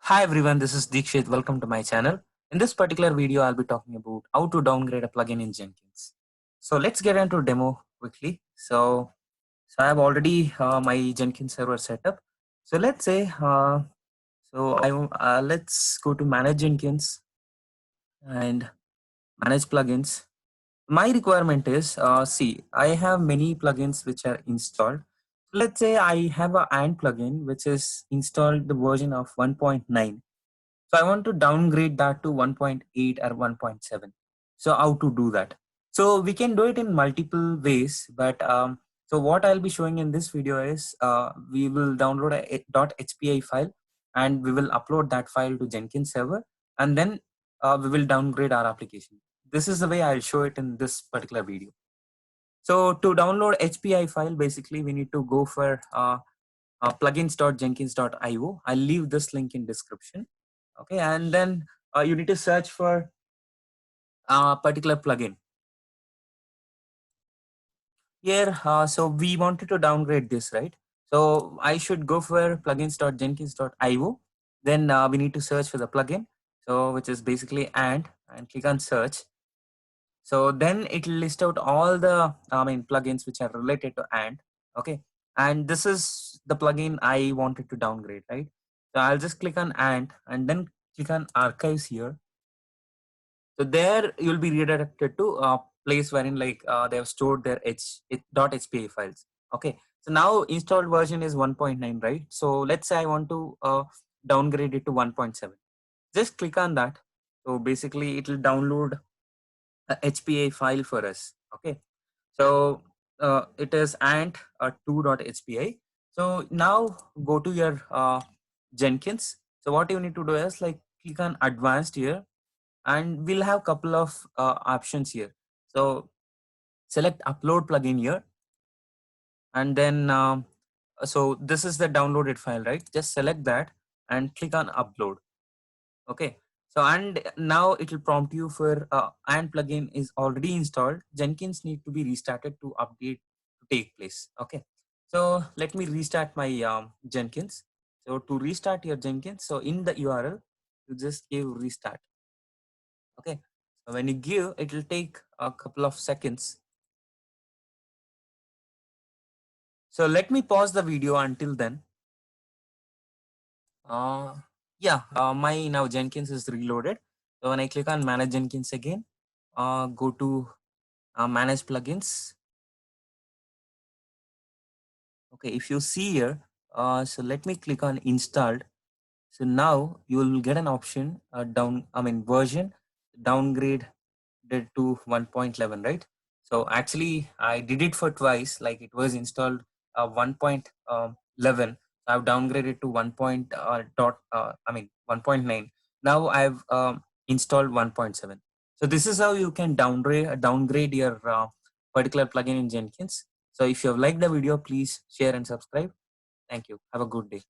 Hi everyone, this is Dikshit. Welcome to my channel. In this particular video, I'll be talking about how to downgrade a plugin in Jenkins. So let's get into demo quickly. So I have already my Jenkins server set up. So let's say, let's go to Manage Jenkins and Manage Plugins. My requirement is, I have many plugins which are installed. Let's say I have a AND plugin which is installed the version of 1.9. So I want to downgrade that to 1.8 or 1.7. So how to do that? So we can do it in multiple ways, but so what I'll be showing in this video is we will download a .hpi file and we will upload that file to Jenkins server, and then we will downgrade our application. This is the way I'll show it in this particular video. So to download HPI file, basically we need to go for plugins.jenkins.io. I'll leave this link in description. Okay, and then you need to search for a particular plugin. Here, so we wanted to downgrade this, right? So I should go for plugins.jenkins.io. Then we need to search for the plugin, so which is basically and click on search. So then it will list out all the plugins which are related to and. Okay, and this is the plugin I wanted to downgrade, right? So I'll just click on and then click on archives here. So there you'll be redirected to a place wherein they have stored their .hpa files. Okay, so now installed version is 1.9, right? So let's say I want to downgrade it to 1.7. Just click on that. So basically it will download a HPA file for us. Okay, so it is ant2.hpa. So now go to your Jenkins. So what you need to do is click on advanced here, and we'll have couple of options here. So select upload plugin here, and then so this is the downloaded file, right? Just select that and click on upload. Okay, so and now it will prompt you for and plugin is already installed. Jenkins need to be restarted to update to take place. Okay, so let me restart my Jenkins. So to restart your Jenkins, so in the URL you just give restart. Okay, so when you give, it will take a couple of seconds. So let me pause the video until then. My now Jenkins is reloaded. So when I click on manage Jenkins again, go to manage plugins. Okay, if you see here, so let me click on installed. So now you will get an option version downgrade to 1.11, right? So actually I did it for twice, like it was installed 1.11. I've downgraded to 1.9. Now I've installed 1.7. So this is how you can downgrade your particular plugin in Jenkins. So if you have liked the video, please share and subscribe. Thank you. Have a good day.